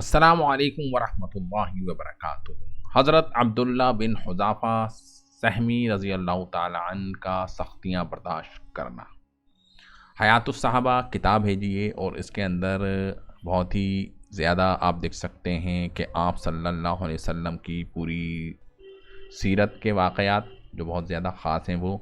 السلام علیکم ورحمۃ اللہ وبرکاتہ۔ حضرت عبداللہ بن حذافہ سہمی رضی اللہ تعالی عنہ کا سختیاں برداشت کرنا۔ حیات الصحابہ کتاب ہے جی یہ، اور اس کے اندر بہت ہی زیادہ آپ دیکھ سکتے ہیں کہ آپ صلی اللہ علیہ وسلم کی پوری سیرت کے واقعات جو بہت زیادہ خاص ہیں وہ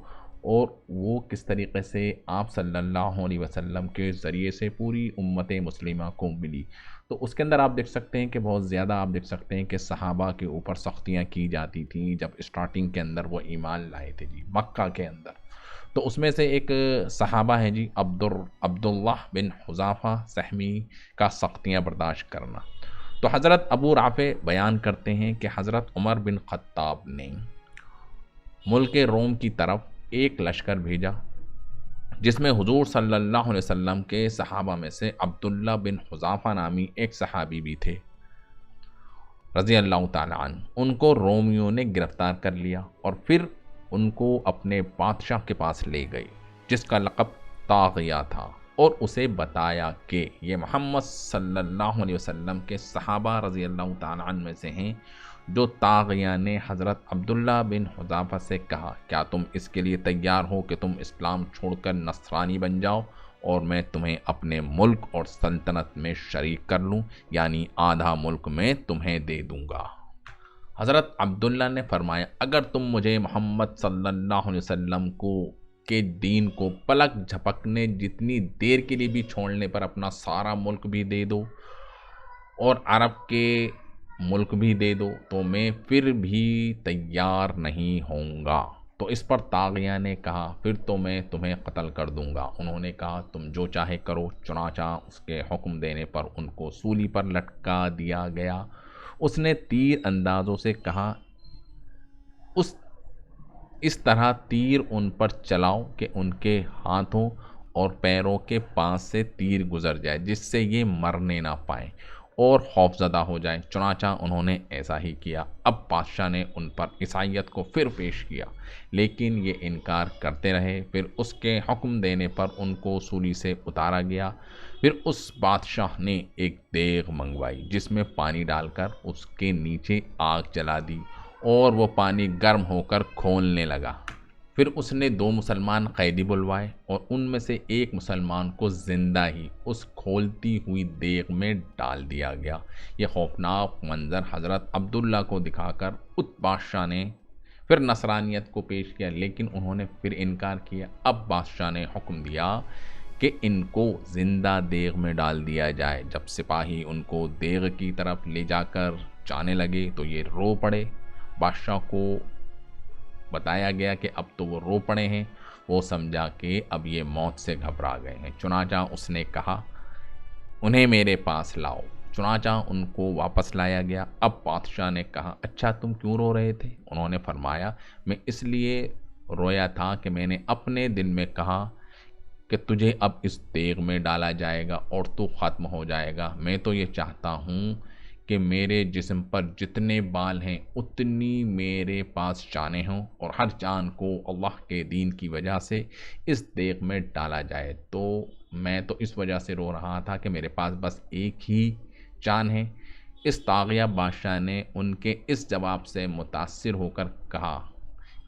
کس طریقے سے آپ صلی اللہ علیہ وسلم کے ذریعے سے پوری امت مسلمہ کو ملی۔ تو اس کے اندر آپ دیکھ سکتے ہیں کہ بہت زیادہ آپ دیکھ سکتے ہیں کہ صحابہ کے اوپر سختیاں کی جاتی تھیں جب اسٹارٹنگ کے اندر وہ ایمان لائے تھے جی مکہ کے اندر۔ تو اس میں سے ایک صحابہ ہیں جی عبداللہ بن حذافہ سہمی کا سختیاں برداشت کرنا۔ تو حضرت ابو رافع بیان کرتے ہیں کہ حضرت عمر بن خطاب نے ملک روم کی طرف ایک لشکر بھیجا جس میں حضور صلی اللہ علیہ وسلم کے صحابہ میں سے عبداللہ بن حذافہ نامی ایک صحابی بھی تھے رضی اللہ تعالی عنہ۔ ان کو رومیوں نے گرفتار کر لیا اور پھر ان کو اپنے بادشاہ کے پاس لے گئے جس کا لقب طاغیہ تھا، اور اسے بتایا کہ یہ محمد صلی اللہ علیہ وسلم کے صحابہ رضی اللہ تعالی عنہ میں سے ہیں۔ جو طاغیہ نے حضرت عبداللہ بن حذافہ سے کہا، کیا تم اس کے لیے تیار ہو کہ تم اسلام چھوڑ کر نصرانی بن جاؤ اور میں تمہیں اپنے ملک اور سلطنت میں شریک کر لوں، یعنی آدھا ملک میں تمہیں دے دوں گا۔ حضرت عبداللہ نے فرمایا، اگر تم مجھے محمد صلی اللہ علیہ وسلم کے دین کو پلک جھپکنے جتنی دیر کے لیے بھی چھوڑنے پر اپنا سارا ملک بھی دے دو اور عرب کے ملک بھی دے دو تو میں پھر بھی تیار نہیں ہوں گا۔ تو اس پر طاغیہ نے کہا، پھر تو میں تمہیں قتل کر دوں گا۔ انہوں نے کہا، تم جو چاہے کرو۔ چنانچہ اس کے حکم دینے پر ان کو سولی پر لٹکا دیا گیا۔ اس نے تیر اندازوں سے کہا، اس طرح تیر ان پر چلاؤ کہ ان کے ہاتھوں اور پیروں کے پاس سے تیر گزر جائے جس سے یہ مرنے نہ پائیں اور خوفزدہ ہو جائیں۔ چنانچہ انہوں نے ایسا ہی کیا۔ اب بادشاہ نے ان پر عیسائیت کو پھر پیش کیا لیکن یہ انکار کرتے رہے۔ پھر اس کے حکم دینے پر ان کو سولی سے اتارا گیا۔ پھر اس بادشاہ نے ایک دیگ منگوائی جس میں پانی ڈال کر اس کے نیچے آگ جلا دی اور وہ پانی گرم ہو کر کھولنے لگا۔ پھر اس نے 2 مسلمان قیدی بلوائے اور ان میں سے ایک مسلمان کو زندہ ہی اس کھولتی ہوئی دیگ میں ڈال دیا گیا۔ یہ خوفناک منظر حضرت عبداللہ کو دکھا کر اس بادشاہ نے پھر نصرانیت کو پیش کیا لیکن انہوں نے پھر انکار کیا۔ اب بادشاہ نے حکم دیا کہ ان کو زندہ دیگ میں ڈال دیا جائے۔ جب سپاہی ان کو دیگ کی طرف لے جا کر جانے لگے تو یہ رو پڑے۔ بادشاہ کو بتایا گیا کہ اب تو وہ رو پڑے ہیں۔ وہ سمجھا کہ اب یہ موت سے گھبرا گئے ہیں۔ چنانچہ اس نے کہا، انہیں میرے پاس لاؤ۔ چنانچہ ان کو واپس لایا گیا۔ اب بادشاہ نے کہا، اچھا تم کیوں رو رہے تھے؟ انہوں نے فرمایا، میں اس لیے رویا تھا کہ میں نے اپنے دل میں کہا کہ تجھے اب اس دیگ میں ڈالا جائے گا اور تو ختم ہو جائے گا۔ میں تو یہ چاہتا ہوں کہ میرے جسم پر جتنے بال ہیں اتنی میرے پاس جانیں ہوں اور ہر جان کو اللہ کے دین کی وجہ سے اس دیگ میں ڈالا جائے۔ تو میں تو اس وجہ سے رو رہا تھا کہ میرے پاس بس ایک ہی جان ہے۔ اس طاغیہ بادشاہ نے ان کے اس جواب سے متاثر ہو کر کہا،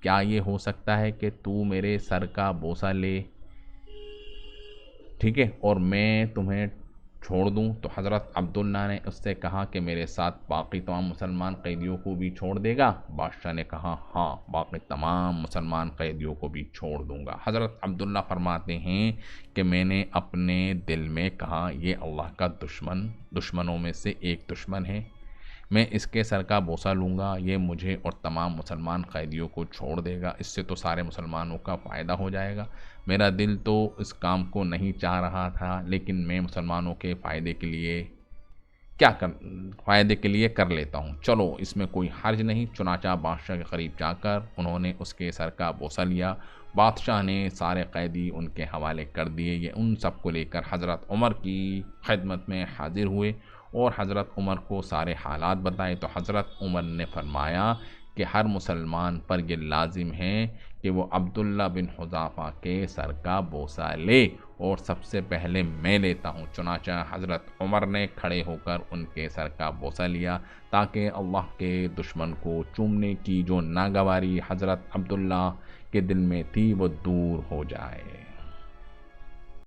کیا یہ ہو سکتا ہے کہ تو میرے سر کا بوسہ لے، ٹھیک ہے، اور میں تمہیں چھوڑ دوں؟ تو حضرت عبداللہ نے اس سے کہا کہ میرے ساتھ باقی تمام مسلمان قیدیوں کو بھی چھوڑ دے گا؟ بادشاہ نے کہا، ہاں، باقی تمام مسلمان قیدیوں کو بھی چھوڑ دوں گا۔ حضرت عبداللہ فرماتے ہیں کہ میں نے اپنے دل میں کہا، یہ اللہ کا دشمنوں میں سے ایک دشمن ہے، میں اس کے سر کا بوسہ لوں گا، یہ مجھے اور تمام مسلمان قیدیوں کو چھوڑ دے گا، اس سے تو سارے مسلمانوں کا فائدہ ہو جائے گا۔ میرا دل تو اس کام کو نہیں چاہ رہا تھا لیکن میں مسلمانوں کے فائدے کے لیے کر لیتا ہوں، چلو اس میں کوئی حرج نہیں۔ چنانچہ بادشاہ کے قریب جا کر انہوں نے اس کے سر کا بوسہ لیا۔ بادشاہ نے سارے قیدی ان کے حوالے کر دیے۔ یہ ان سب کو لے کر حضرت عمر کی خدمت میں حاضر ہوئے اور حضرت عمر کو سارے حالات بتائے۔ تو حضرت عمر نے فرمایا کہ ہر مسلمان پر یہ لازم ہے کہ وہ عبداللہ بن حذافہ کے سر کا بوسہ لے، اور سب سے پہلے میں لیتا ہوں۔ چنانچہ حضرت عمر نے کھڑے ہو کر ان کے سر کا بوسہ لیا تاکہ اللہ کے دشمن کو چومنے کی جو ناگواری حضرت عبداللہ کے دل میں تھی وہ دور ہو جائے۔